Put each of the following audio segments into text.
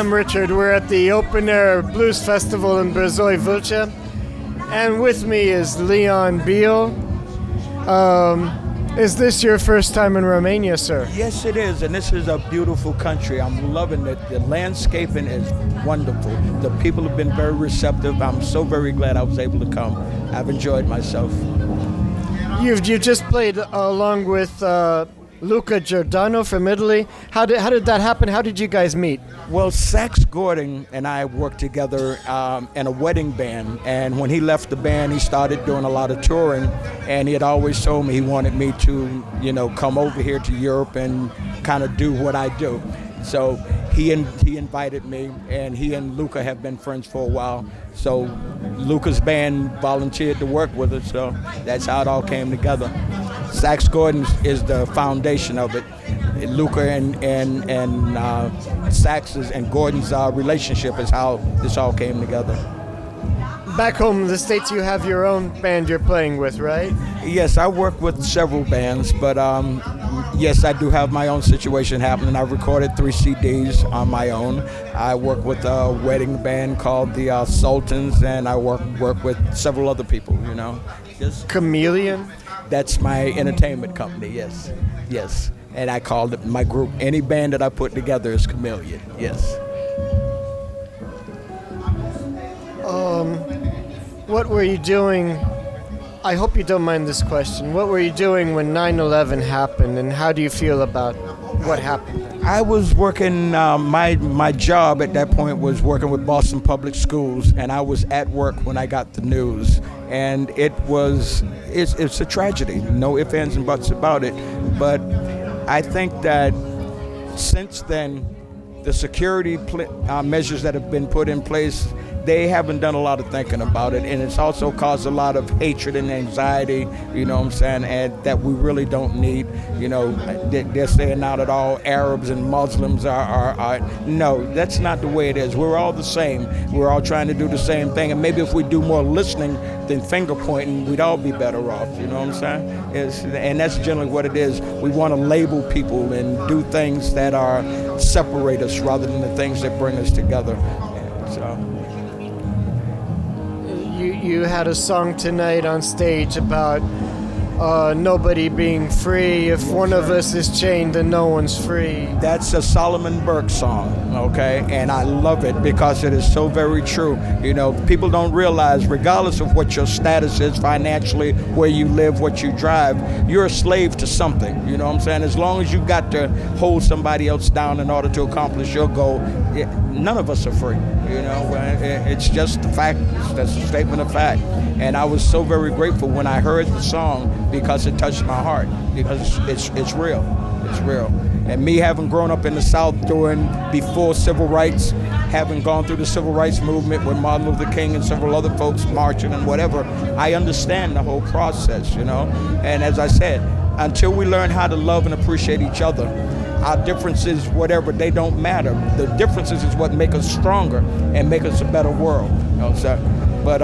I'm Richard. We're at the Open Air Blues Festival in Brezoi, Vâlcea. And with me is Leon Beal. Is this your first time in Romania, sir? Yes, it is, and this is a beautiful country. I'm loving it. The landscaping is wonderful. The people have been very receptive. I'm so very glad I was able to come. I've enjoyed myself. You've just played along with Luca Giordano from Italy. How did that happen? How did you guys meet? Well, Sax Gordon and I worked together in a wedding band, and when he left the band, he started doing a lot of touring, and he had always told me he wanted me to, come over here to Europe and kind of do what I do. So he invited me, and he and Luca have been friends for a while. So Luca's band volunteered to work with us, so that's how it all came together. Sax Gordon is the foundation of it. Luca and Sax's and Gordon's relationship is how this all came together. Back home in the States, you have your own band you're playing with, right? Yes, I work with several bands, but yes, I do have my own situation happening. I've recorded 3 CDs on my own. I work with a wedding band called the Sultans, and I work with several other people, Yes. Chameleon? That's my entertainment company, yes. And I called it my group. Any band that I put together is Chameleon, yes. What were you doing? I hope you don't mind this question. What were you doing when 9/11 happened, and how do you feel about what happened? I was working, my job at that point was working with Boston Public Schools, and I was at work when I got the news. And it's a tragedy, no ifs, ands, and buts about it. But I think that since then, the security measures that have been put in place, they haven't done a lot of thinking about it, and it's also caused a lot of hatred and anxiety, and that we really don't need. They're saying now that all Arabs and Muslims are no, that's not the way it is. We're all the same. We're all trying to do the same thing, and maybe if we do more listening than finger pointing, we'd all be better off, and that's generally what it is. We want to label people and do things that separate us rather than the things that bring us together. So. You had a song tonight on stage about nobody being free. If one of us is chained, then no one's free. That's a Solomon Burke song, okay? And I love it because it is so very true. People don't realize, regardless of what your status is financially, where you live, what you drive, you're a slave to something, As long as you've got to hold somebody else down in order to accomplish your goal, none of us are free, It's just the fact, that's a statement of fact. And I was so very grateful when I heard the song because it touched my heart, because it's real. It's real. And me having grown up in the South before civil rights, having gone through the civil rights movement with Martin Luther King and several other folks marching and whatever, I understand the whole process, And as I said, until we learn how to love and appreciate each other, our differences, whatever, they don't matter. The differences is what make us stronger and make us a better world. But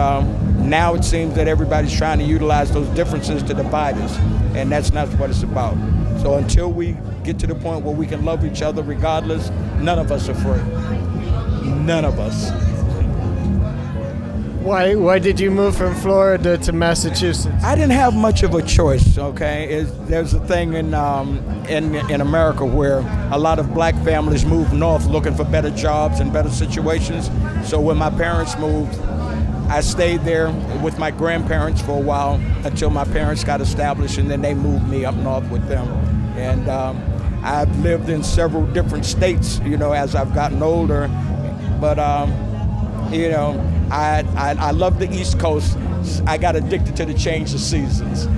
now it seems that everybody's trying to utilize those differences to divide us, and that's not what it's about. So until we get to the point where we can love each other regardless, none of us are free. None of us. Why did you move from Florida to Massachusetts? I didn't have much of a choice, okay? There's a thing in America where a lot of black families move north looking for better jobs and better situations. So when my parents moved, I stayed there with my grandparents for a while until my parents got established, and then they moved me up north with them. And I've lived in several different states, as I've gotten older. But, I love the East Coast. I got addicted to the change of seasons.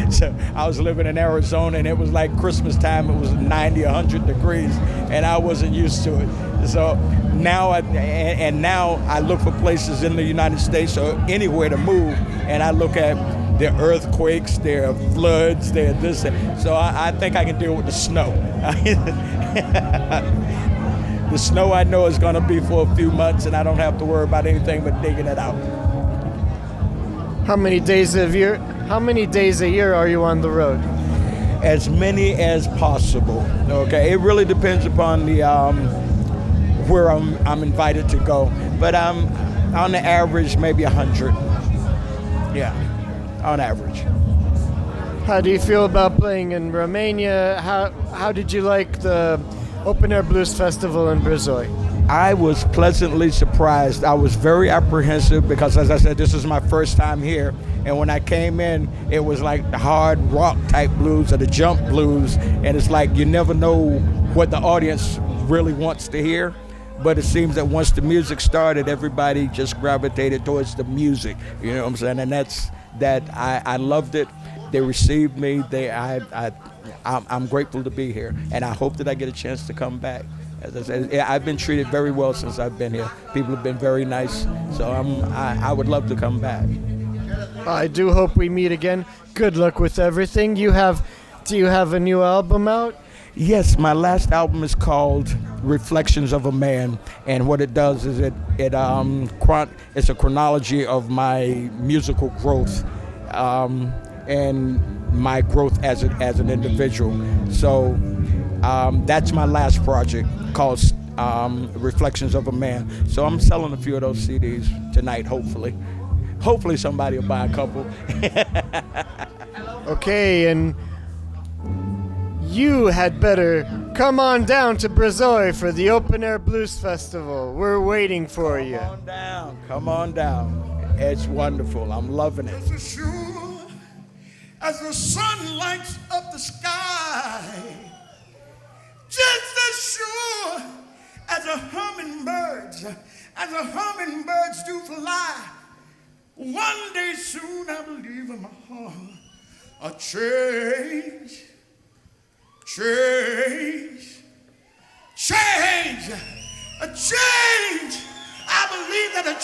so I was living in Arizona, and it was like Christmas time. It was 90, 100 degrees, and I wasn't used to it. So now I look for places in the United States or anywhere to move, and I look at their earthquakes, their floods, their this. So I think I can deal with the snow. The snow I know is going to be for a few months, and I don't have to worry about anything but digging it out. How many days a year are you on the road? As many as possible. Okay, it really depends upon where I'm invited to go. But on the average, maybe 100. Yeah, on average. How do you feel about playing in Romania? How did you like the Open Air Blues Festival in Brezoi? I was pleasantly surprised. I was very apprehensive because, as I said, this is my first time here. And when I came in, it was like the hard rock type blues or the jump blues. And it's like you never know what the audience really wants to hear. But it seems that once the music started, everybody just gravitated towards the music. You know what I'm saying? And I loved it. They received me. I'm grateful to be here. And I hope that I get a chance to come back. As I said, I've been treated very well since I've been here. People have been very nice, so I would love to come back. I do hope we meet again. Good luck with everything. Do you have a new album out? Yes, my last album is called Reflections of a Man, and what it does is it's a chronology of my musical growth and my growth as an individual. So that's my last project called Reflections of a Man. So I'm selling a few of those CDs tonight, hopefully. Hopefully somebody will buy a couple. Okay, and you had better come on down to Brezoi for the Open Air Blues Festival. We're waiting for you. Come on down. It's wonderful. I'm loving it. As sure as the sun lights up the sky, just as sure as the hummingbirds do fly, one day soon I believe in my heart a change. I believe that a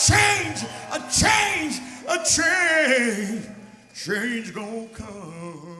change gonna come.